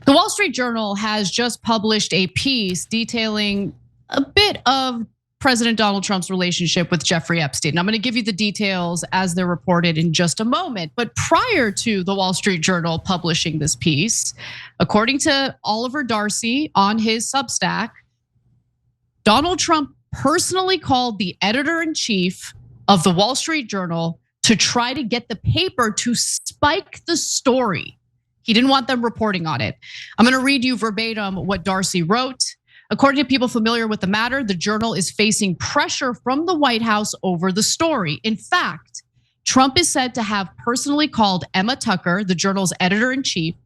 The Wall Street Journal has just published a piece detailing a bit of President Donald Trump's relationship with Jeffrey Epstein. I'm going to give you the details as they're reported in just a moment. But prior to the Wall Street Journal publishing this piece, according to Oliver Darcy on his Substack, Donald Trump personally called the editor-in-chief of the Wall Street Journal to try to get the paper to spike the story. He didn't want them reporting on it. I'm going to read you verbatim what Darcy wrote. According to people familiar with the matter, the Journal is facing pressure from the White House over the story. In fact, Trump is said to have personally called Emma Tucker, the Journal's editor-in-chief,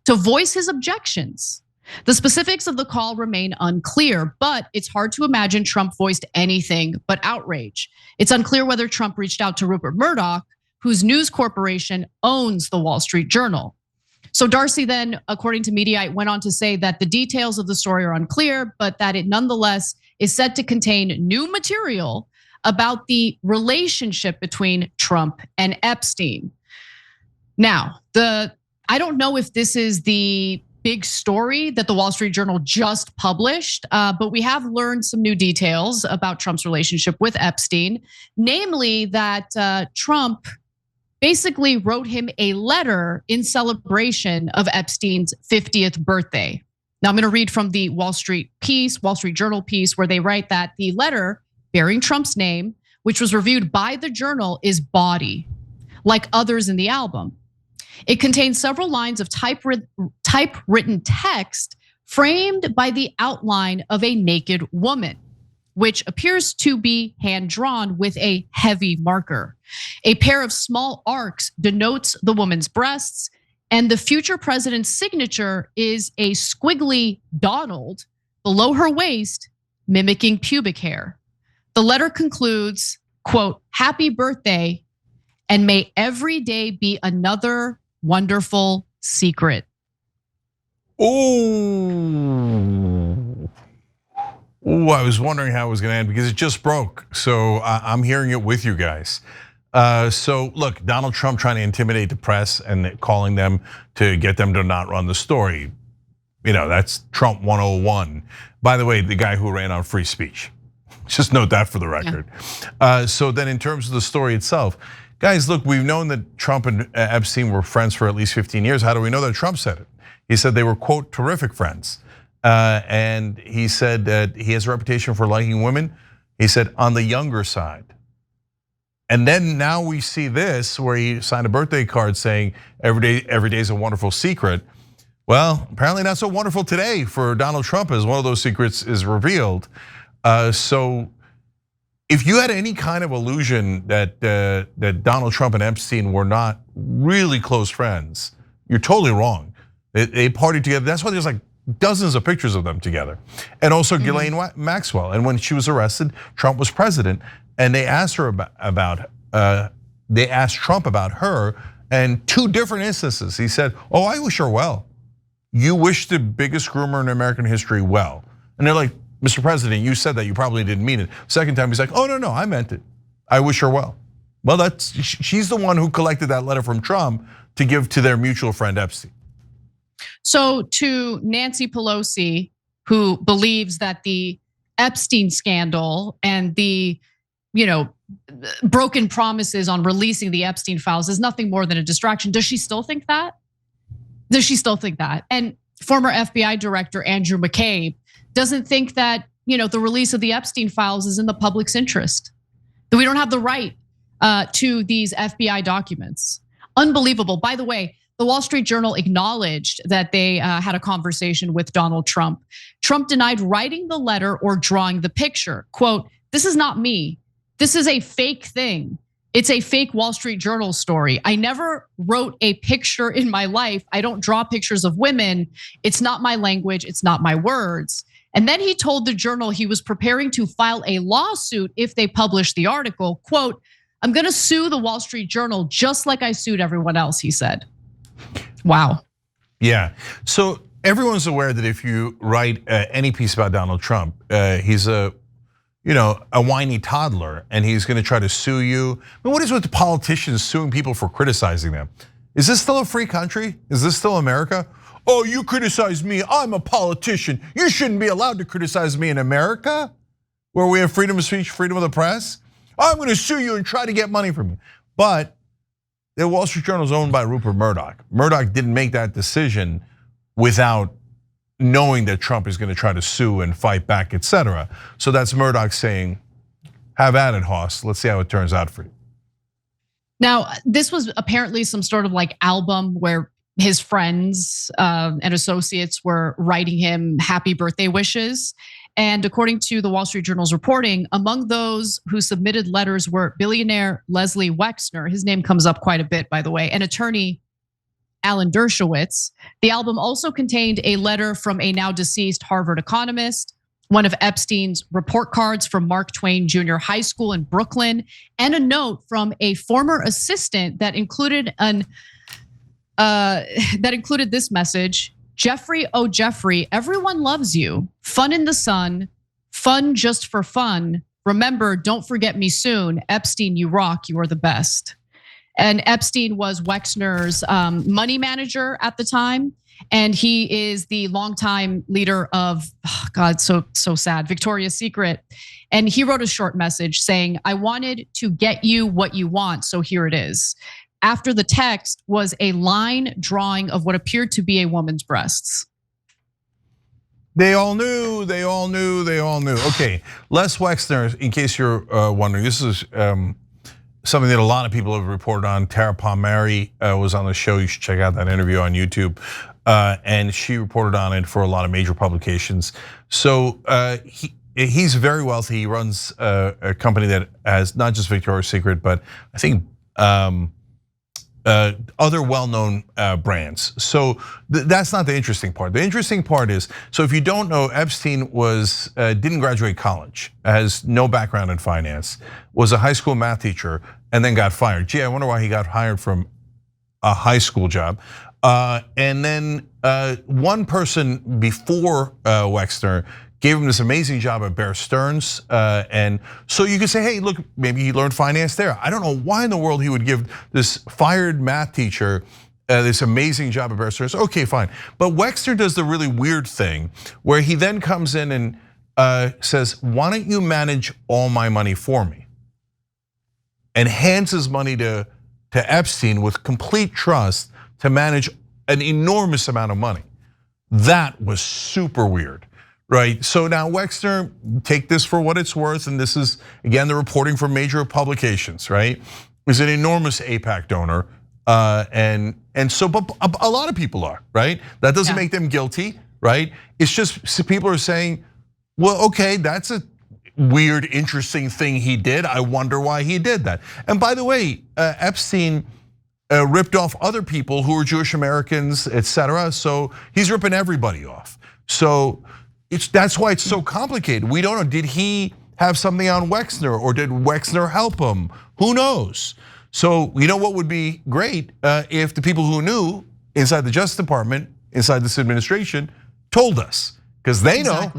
to voice his objections. The specifics of the call remain unclear, but it's hard to imagine Trump voiced anything but outrage. It's unclear whether Trump reached out to Rupert Murdoch, whose News Corporation owns the Wall Street Journal. So Darcy then, according to Mediaite, went on to say that the details of the story are unclear, but that it nonetheless is said to contain new material about the relationship between Trump and Epstein. Now, I don't know if this is the big story that the Wall Street Journal just published, but we have learned some new details about Trump's relationship with Epstein, namely that Trump basically wrote him a letter in celebration of Epstein's 50th birthday. Now I'm going to read from the Wall Street Journal piece, where they write that the letter bearing Trump's name, which was reviewed by the Journal, is bawdy, like others in the album. It contains several lines of typewritten text framed by the outline of a naked woman, which appears to be hand-drawn with a heavy marker. A pair of small arcs denotes the woman's breasts, and the future president's signature is a squiggly Donald below her waist, mimicking pubic hair. The letter concludes, quote, "Happy birthday, and may every day be another wonderful secret." Ooh, I was wondering how it was gonna end because it just broke. So I'm hearing it with you guys. So look, Donald Trump trying to intimidate the press and calling them to get them to not run the story. That's Trump 101. By the way, the guy who ran on free speech. Just note that for the record. Yeah. So then in terms of the story itself, guys, look, we've known that Trump and Epstein were friends for at least 15 years. How do we know that? Trump said it. He said they were, quote, terrific friends. And he said that he has a reputation for liking women. He said on the younger side. And then now we see this where he signed a birthday card saying every day is a wonderful secret. Well, apparently not so wonderful today for Donald Trump as one of those secrets is revealed. So if you had any kind of illusion that Donald Trump and Epstein were not really close friends, you're totally wrong. They partied together. That's why there's like dozens of pictures of them together. And also Ghislaine Maxwell. And when she was arrested, Trump was president, and they asked her they asked Trump about her, and two different instances. He said, "Oh, I wish her well. You wish the biggest groomer in American history well." And they're like, "Mr. President, you said that, you probably didn't mean it." Second time, he's like, "Oh, no, I meant it. I wish her well." Well, she's the one who collected that letter from Trump to give to their mutual friend Epstein. So to Nancy Pelosi, who believes that the Epstein scandal and the broken promises on releasing the Epstein files is nothing more than a distraction. Does she still think that? And former FBI Director Andrew McCabe doesn't think that the release of the Epstein files is in the public's interest. That we don't have the right to these FBI documents. Unbelievable. By the way, the Wall Street Journal acknowledged that they had a conversation with Donald Trump. Trump denied writing the letter or drawing the picture. Quote, "This is not me. This is a fake thing. It's a fake Wall Street Journal story. I never wrote a picture in my life. I don't draw pictures of women. It's not my language. It's not my words." And then he told the Journal he was preparing to file a lawsuit if they published the article. Quote, "I'm gonna sue the Wall Street Journal just like I sued everyone else," he said. Wow. Yeah, so everyone's aware that if you write any piece about Donald Trump, he's a whiny toddler, and he's gonna try to sue you. I mean, what is with the politicians suing people for criticizing them? Is this still a free country? Is this still America? oh, you criticize me, I'm a politician. You shouldn't be allowed to criticize me in America, where we have freedom of speech, freedom of the press. I'm gonna sue you and try to get money from you. But the Wall Street Journal is owned by Rupert Murdoch. Murdoch didn't make that decision without knowing that Trump is gonna try to sue and fight back, etc. So that's Murdoch saying, have at it, Hoss. Let's see how it turns out for you. Now, this was apparently some sort of like album where his friends and associates were writing him happy birthday wishes. And according to the Wall Street Journal's reporting, among those who submitted letters were billionaire Leslie Wexner, his name comes up quite a bit, by the way, and attorney Alan Dershowitz. The album also contained a letter from a now deceased Harvard economist, one of Epstein's report cards from Mark Twain Junior High School in Brooklyn, and a note from a former assistant that included this message: Jeffrey, oh Jeffrey, everyone loves you. Fun in the sun, fun just for fun. Remember, don't forget me soon. Epstein, you rock, you are the best. And Epstein was Wexner's money manager at the time. And he is the longtime leader of, oh God, so sad, Victoria's Secret. And he wrote a short message saying, I wanted to get you what you want, so here it is. After the text was a line drawing of what appeared to be a woman's breasts. They all knew, they all knew, they all knew. Okay, Les Wexner, in case you're wondering, this is something that a lot of people have reported on. Tara Palmieri was on the show. You should check out that interview on YouTube. And she reported on it for a lot of major publications. So he's very wealthy. He runs a company that has not just Victoria's Secret, but I think other well-known brands. So that's not the interesting part. The interesting part is, so if you don't know, Epstein didn't graduate college, has no background in finance, was a high school math teacher, and then got fired. Gee, I wonder why he got hired from a high school job. And then one person before Wexner gave him this amazing job at Bear Stearns. And so you could say, hey, look, maybe he learned finance there. I don't know why in the world he would give this fired math teacher this amazing job at Bear Stearns. Okay, fine. But Wexner does the really weird thing where he then comes in and says, why don't you manage all my money for me? And hands his money to Epstein with complete trust to manage an enormous amount of money. That was super weird. Right, so now Wexner, take this for what it's worth, and this is, again, the reporting from major publications, right? Is an enormous AIPAC donor, and so, but a lot of people are, right? That doesn't make them guilty, right? It's just people are saying, well, okay, that's a weird, interesting thing he did. I wonder why he did that. And by the way, Epstein ripped off other people who were Jewish Americans, etc. So he's ripping everybody off. So that's why it's so complicated. We don't know, did he have something on Wexner or did Wexner help him? Who knows? So you know what would be great if the people who knew inside the Justice Department, inside this administration, told us. Because they know,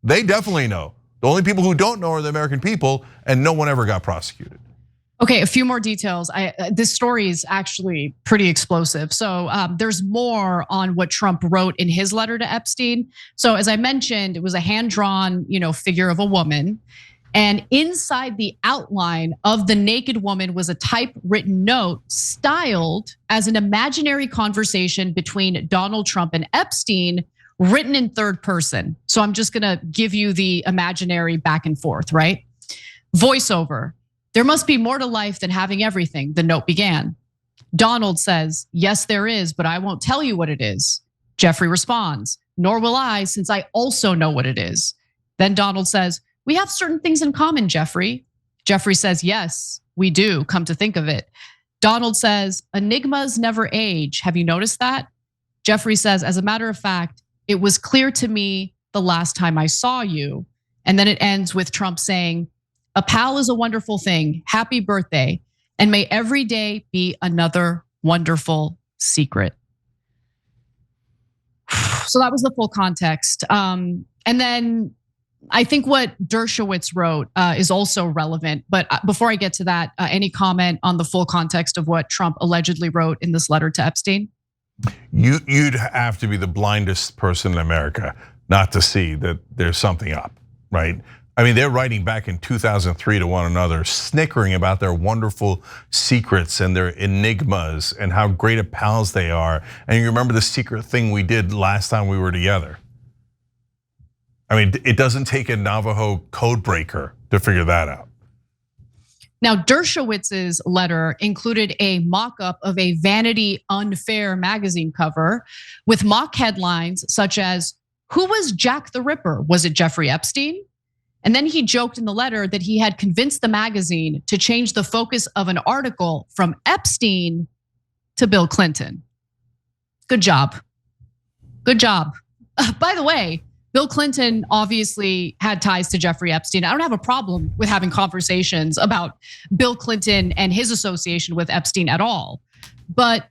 they definitely know. The only people who don't know are the American people, and no one ever got prosecuted. Okay, a few more details. This story is actually pretty explosive. So there's more on what Trump wrote in his letter to Epstein. So as I mentioned, it was a hand-drawn, figure of a woman. And inside the outline of the naked woman was a typewritten note styled as an imaginary conversation between Donald Trump and Epstein, written in third person. So I'm just gonna give you the imaginary back and forth, right? Voiceover. There must be more to life than having everything, the note began. Donald says, yes, there is, but I won't tell you what it is. Jeffrey responds, nor will I, since I also know what it is. Then Donald says, we have certain things in common, Jeffrey. Jeffrey says, yes, we do, come to think of it. Donald says, enigmas never age. Have you noticed that? Jeffrey says, as a matter of fact, it was clear to me the last time I saw you. And then it ends with Trump saying, a pal is a wonderful thing. Happy birthday. And may every day be another wonderful secret. So that was the full context. And then I think what Dershowitz wrote is also relevant. But before I get to that, any comment on the full context of what Trump allegedly wrote in this letter to Epstein? You'd have to be the blindest person in America not to see that there's something up, right? I mean, they're writing back in 2003 to one another, snickering about their wonderful secrets and their enigmas and how great of pals they are. And you remember the secret thing we did last time we were together. I mean, it doesn't take a Navajo code breaker to figure that out. Now, Dershowitz's letter included a mock-up of a Vanity Unfair magazine cover with mock headlines such as, "Who was Jack the Ripper? Was it Jeffrey Epstein?" And then he joked in the letter that he had convinced the magazine to change the focus of an article from Epstein to Bill Clinton. Good job. Good job. By the way, Bill Clinton obviously had ties to Jeffrey Epstein. I don't have a problem with having conversations about Bill Clinton and his association with Epstein at all. But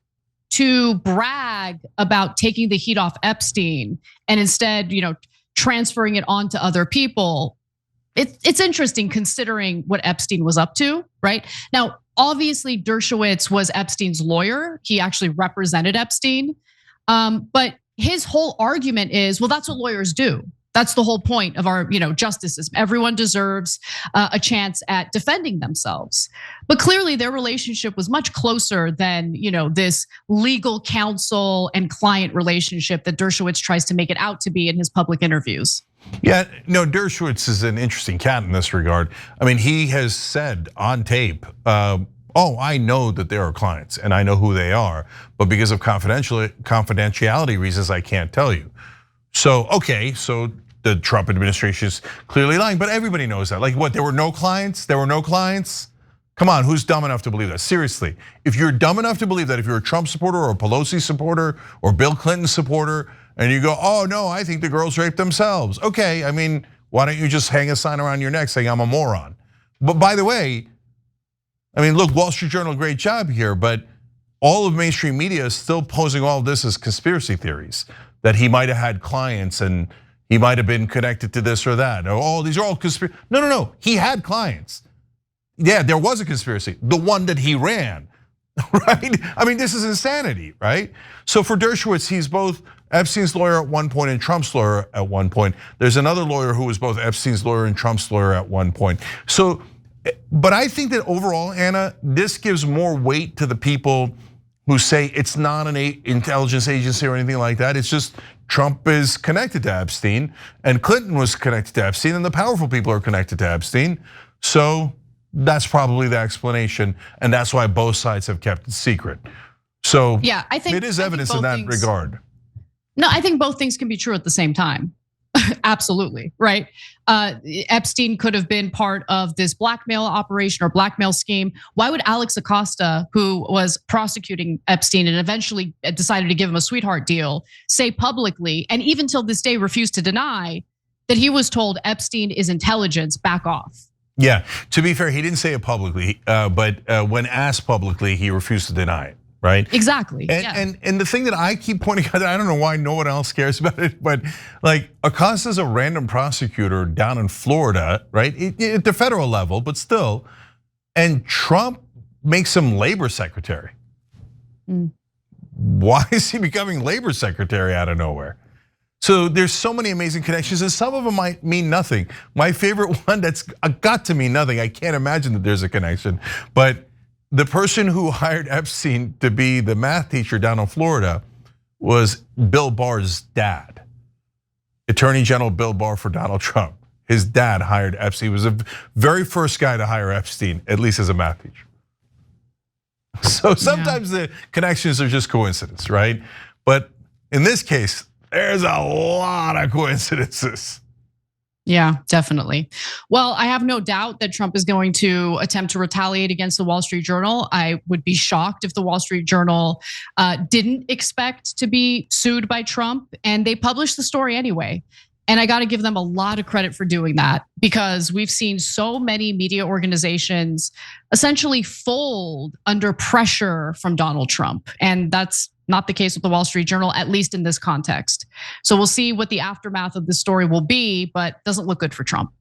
to brag about taking the heat off Epstein and instead, transferring it on to other people, it's interesting considering what Epstein was up to, right? Now, obviously, Dershowitz was Epstein's lawyer. He actually represented Epstein. But his whole argument is, well, that's what lawyers do. That's the whole point of our, justice system. Everyone deserves a chance at defending themselves. But clearly their relationship was much closer than, this legal counsel and client relationship that Dershowitz tries to make it out to be in his public interviews. Yeah, no, Dershowitz is an interesting cat in this regard. I mean, he has said on tape, I know that there are clients and I know who they are, but because of confidentiality reasons, I can't tell you. So, okay, so the Trump administration is clearly lying, but everybody knows that. Like what, there were no clients? There were no clients? Come on, who's dumb enough to believe that? Seriously, if you're dumb enough to believe that, if you're a Trump supporter or a Pelosi supporter or Bill Clinton supporter, and you go, oh no, I think the girls raped themselves. Okay, I mean, why don't you just hang a sign around your neck saying I'm a moron? But by the way, I mean, look, Wall Street Journal, great job here, but all of mainstream media is still posing all of this as conspiracy theories, that he might have had clients and he might have been connected to this or that. Oh, these are all conspiracy. No, he had clients. Yeah, there was a conspiracy, the one that he ran, right? I mean, this is insanity, right? So for Dershowitz, he's both Epstein's lawyer at one point and Trump's lawyer at one point. There's another lawyer who was both Epstein's lawyer and Trump's lawyer at one point. So, but I think that overall, Anna, this gives more weight to the people who say it's not an intelligence agency or anything like that. It's just Trump is connected to Epstein and Clinton was connected to Epstein and the powerful people are connected to Epstein. So that's probably the explanation, and that's why both sides have kept it secret. So yeah, I think it is evidence in that regard. No, I think both things can be true at the same time. Absolutely, right? Epstein could have been part of this blackmail operation or blackmail scheme. Why would Alex Acosta, who was prosecuting Epstein and eventually decided to give him a sweetheart deal, say publicly, and even till this day refused to deny, that he was told Epstein is intelligence, back off? Yeah, to be fair, he didn't say it publicly, but when asked publicly, he refused to deny it. Right? Exactly. And the thing that I keep pointing out, I don't know why no one else cares about it, but like Acosta's a random prosecutor down in Florida, right? At the federal level, but still. And Trump makes him labor secretary. Why is he becoming labor secretary out of nowhere? So there's so many amazing connections, and some of them might mean nothing. My favorite one that's got to mean nothing. I can't imagine that there's a connection, but the person who hired Epstein to be the math teacher down in Florida was Bill Barr's dad. Attorney General Bill Barr for Donald Trump. His dad hired Epstein. He was the very first guy to hire Epstein, at least as a math teacher. So sometimes the connections are just coincidence, right? But in this case, there's a lot of coincidences. Yeah, definitely. Well, I have no doubt that Trump is going to attempt to retaliate against the Wall Street Journal. I would be shocked if the Wall Street Journal didn't expect to be sued by Trump, and they published the story anyway. And I got to give them a lot of credit for doing that, because we've seen so many media organizations essentially fold under pressure from Donald Trump. And that's not the case with the Wall Street Journal, at least in this context. So we'll see what the aftermath of this story will be, but doesn't look good for Trump.